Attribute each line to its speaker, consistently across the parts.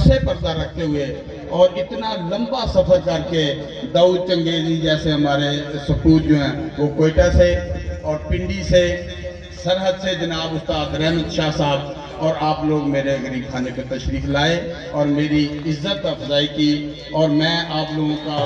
Speaker 1: पीछे पर्दा रखते हुए और इतना लंबा सफर करके दाऊद चंगेजी जैसे हमारे सपूत जो हैं वो कोयटा से और पिंडी से सरहद से जनाब उस्ताद रहमत शाह साहब और आप लोग मेरे गरीब खाने पर तशरीफ लाए और मेरी इज्जत अफजाई की और मैं आप लोगों का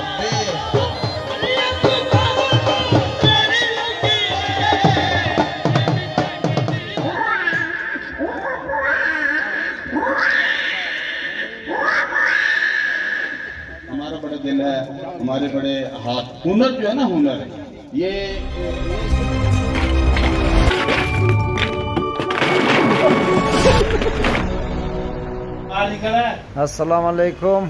Speaker 1: हमारा बड़ा दिल है, हमारे बड़े हाथ, हुनर जो है ना, हुनर ये
Speaker 2: अस्सलाम वालेकुम।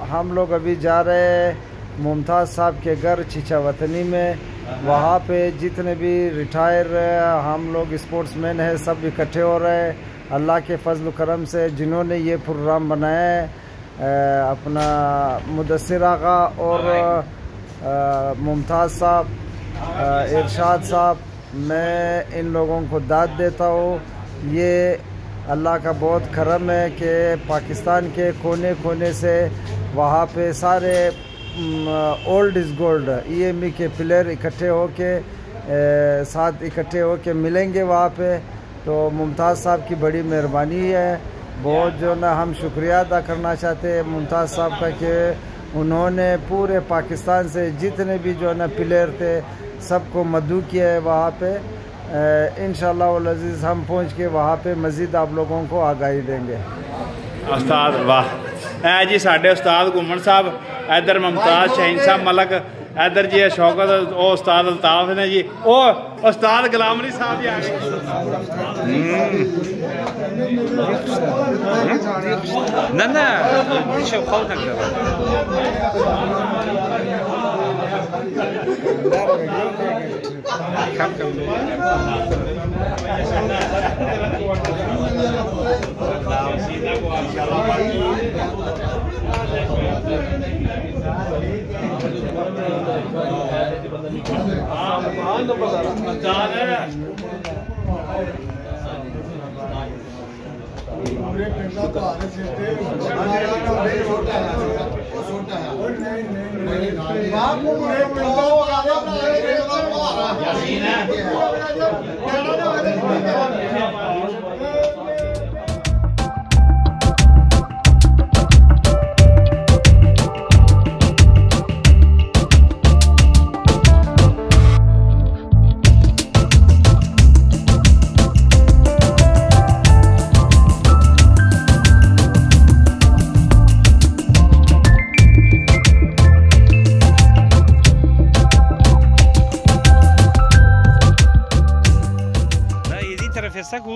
Speaker 2: हम लोग अभी जा रहे हैं मुमताज़ साहब के घर छिछावतनी में। वहाँ पे जितने भी रिटायर हम लोग स्पोर्ट्समैन हैं सब इकट्ठे हो रहे हैं। अल्लाह के फजल करम से जिन्होंने ये प्रोग्राम बनाया है, अपना मुदस्सिर आगा और मुमताज़ साहब, इरशाद साहब, मैं इन लोगों को दाद देता हूँ। ये अल्लाह का बहुत करम है कि पाकिस्तान के कोने कोने से वहाँ पे सारे ओल्ड इज़ गोल्ड EME के प्लेयर इकट्ठे होके साथ इकट्ठे होके मिलेंगे वहाँ पे। तो मुमताज़ साहब की बड़ी मेहरबानी है, बहुत जो ना हम शुक्रिया अदा करना चाहते हैं मुमताज़ साहब का कि उन्होंने पूरे पाकिस्तान से जितने भी जो ना प्लेयर थे सबको मदऊ किया है वहाँ पे। इंशाअल्लाह वल अज़ीज़ हम पहुँच के वहाँ पे मज़ीद आप लोगों को आगाही देंगे।
Speaker 3: उस्ताद वाह जी, साढ़े उस्ताद घूमन साहब, इधर मुमताज़ शहीन साहब मलक, इधर जी शौकत ओ उस्ताद अल्ताफ ने जी, ओ उस्ताद गुलामरी साहब जी आ गए। ना ना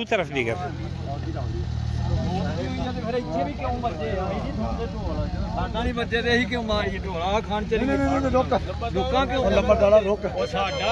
Speaker 3: तरफ भी कर नहीं बच्चे ही क्यों मारी ढोला खान चली रुका क्यों लंबा डाला रोक साडा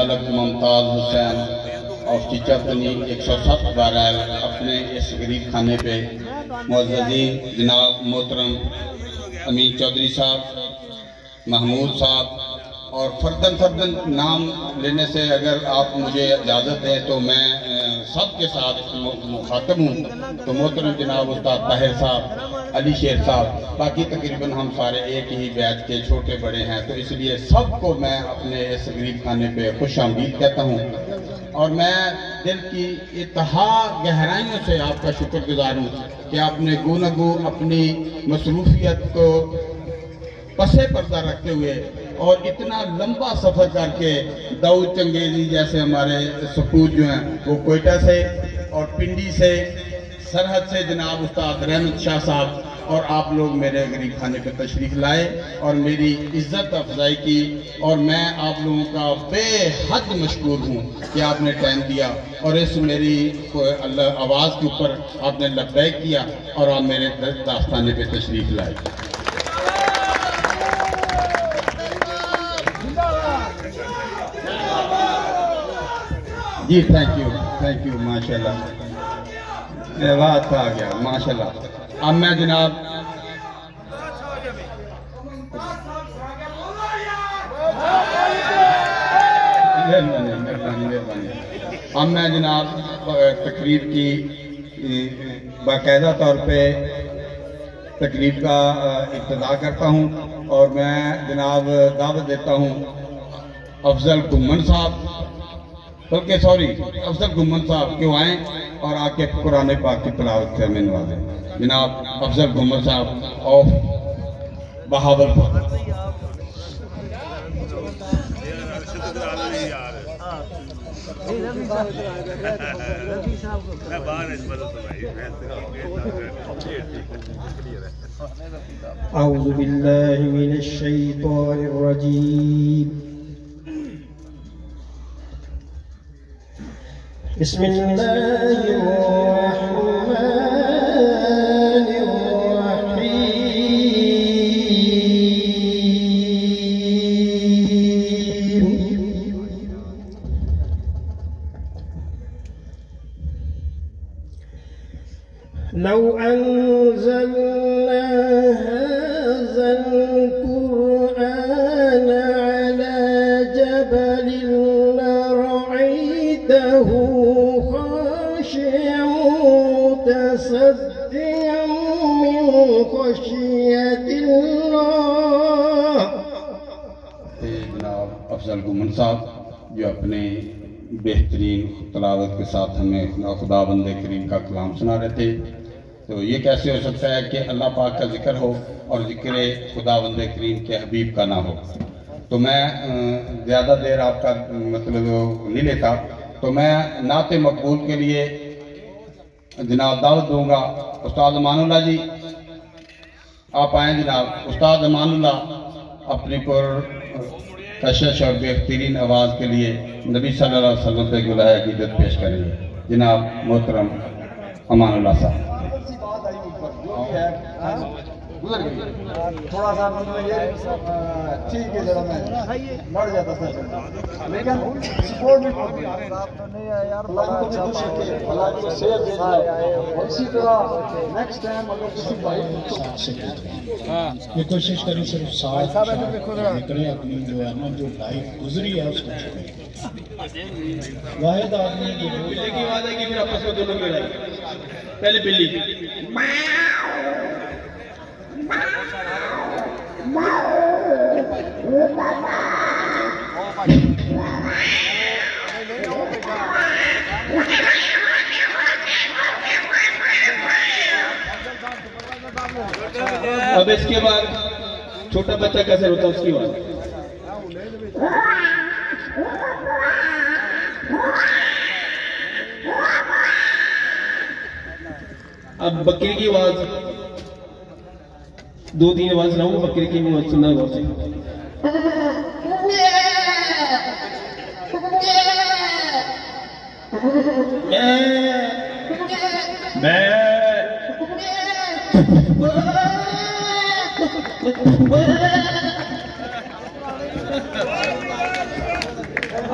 Speaker 1: मलक मुमताज़ हुसैन और चिचतनी 107 बैरल अपने इस गरीब खाने पे मुअज़्ज़ज़ीन जनाब मोहतरम अमीन चौधरी साहब, महमूद साहब और फर्दन नाम लेने से अगर आप मुझे इजाज़त दें तो मैं सबके साथ मुखातब हूँ। तो मोहतरम जनाब उस्ताद ताहिर साहब, अली शेर साहब, बाकी तकरीबन हम सारे एक ही बैच के छोटे बड़े हैं, तो इसलिए सबको मैं अपने इस गरीब खाने पे खुश आमदीद कहता हूँ। और मैं दिल की इत्तहा गहराइयों से आपका शुक्रगुजार हूँ कि आपने गूनगू अपनी मसरूफियत को पसे पर्दा रखते हुए और इतना लंबा सफ़र करके दाऊद चंगेज़ी जैसे हमारे सपूत जो हैं वो कोयटा से और पिंडी से, सरहद से जनाब उस्ताद रहमत शाह साहब और आप लोग मेरे गरीब खाने पर तशरीफ़ लाए और मेरी इज़्ज़त अफजाई की। और मैं आप लोगों का बेहद मशकूर हूँ कि आपने टाइम दिया और इस मेरी अल्लाह आवाज़ के ऊपर आपने लब्बैक किया और आप मेरे दास्ताने पे तशरीफ़ लाए। जी थैंक यू माशाल्लाह, बात आ गया माशाल्लाह। अब मैं जनाब मेहरबानी अब मैं जनाब तकरीब की बाकायदा तौर पे तकरीब का इब्तिदा करता हूँ और मैं जनाब दावत देता हूँ अफजल घुम्मन साहब, बल्कि सॉरी अफजल घुम्मन साहब क्यों आए और आके कुरान पाक की तिलावत करने वाले जनाब अफजल घुम्मन साहब ऑफ बहावलपुर।
Speaker 4: अऊज़ु बिल्लाहि मिनश शैतानिर रजीम। बिस्मिल्लाहिर्रहमानिर्रहीम। लौ अंज़लना हाज़ल कुरआन अला जबलिन लरअयतहु खाशिअन मुतसद्दिअन मिन खशियतिल्लाह।
Speaker 1: जनाब अफजल घुम्मन साहब जो अपने बेहतरीन तलावत के साथ हमें खुदा बंदे करीम का कलाम सुना रहे थे। तो ये कैसे हो सकता है कि अल्लाह पाक का जिक्र हो और जिक्र खुदा बंदे करीम के हबीब का ना हो। तो मैं ज़्यादा देर आपका मतलब नहीं लेता, तो मैं नाते मकबूल के लिए जनाब दावत दूंगा उस्ताद अमानुल्लाह जी, आप आए जनाब। उस्ताद अमानुल्लाह अपनी कशिश और बेहतरीन आवाज़ के लिए नबी सल्लल्लाहु अलैहि वसल्लम पे गुलाह अक़ीदत पेश करेंगे। जनाब मोहतरम अमानुल्लाह साहब।
Speaker 2: थोड़ा सा ठीक है, जरा मैं मर जाता था लेकिन सपोर्ट भी नहीं है यार। इसी तरह नेक्स्ट टाइम अगर किसी भाई
Speaker 5: ये कोशिश करें सिर्फ साथ निकले अपनी जो है ना जो लाइफ गुजरी है उसको वाहिद आदमी की
Speaker 4: आवाज आएगी फिर आपस में दोनों की लड़ाई। पहले बिल्ली अब इसके बाद छोटा बच्चा कैसे रोता है उसकी बात। अब बकरी की आवाज, दो तीन आवाज सुनाऊंगा, बकरी की आवाज सुनना गौर से।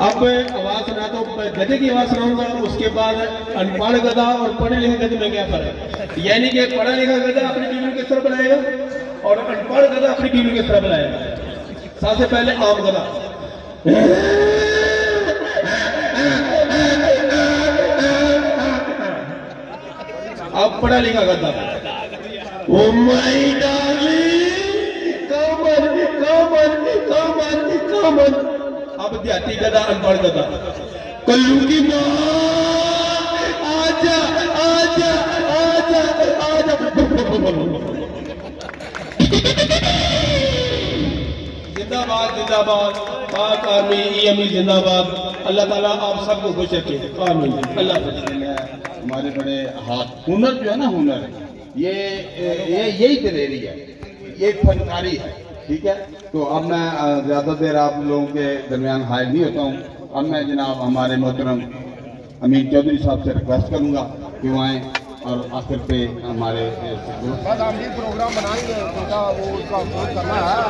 Speaker 4: अब आवाज सुना तो गधे की आवाज सुनाऊंगा, उसके बाद अनपढ़ गधा और पढ़े लिखे गधे में क्या फर्क है। यानी कि पढ़ा लिखा गधा अपनी बीवी किस तरह बनाएगा और अनपढ़ गधा अपनी बीवी किस तरह बनाएगा। सबसे पहले आम गधा, अब पढ़ा लिखा गधा, ओ माय डार्लिंग कमर कमर कमर कमर। अब देहाती गधा, अनपढ़ गधा, कल्लू की माँ आजा आजा आजा आजा। जिंदाबाद जिंदाबाद, पाक आर्मी EME जिंदाबाद। अल्लाह ताला आप सबको खुश रखे, आमीन। अल्लाह
Speaker 1: हमारे बड़े हाथ, हुनर जो है ना, हुनर ये यही दलेरी है, ये फनकारी है, ठीक है। तो अब मैं ज़्यादा देर आप लोगों के दरमियान हाजिर नहीं होता हूँ। अब मैं जनाब हमारे मोहतरम अमीन चौधरी साहब से रिक्वेस्ट करूँगा कि वो आएँ और आखिर पे हमारे
Speaker 2: प्रोग्राम बनाएंगे, वो उसका करना है।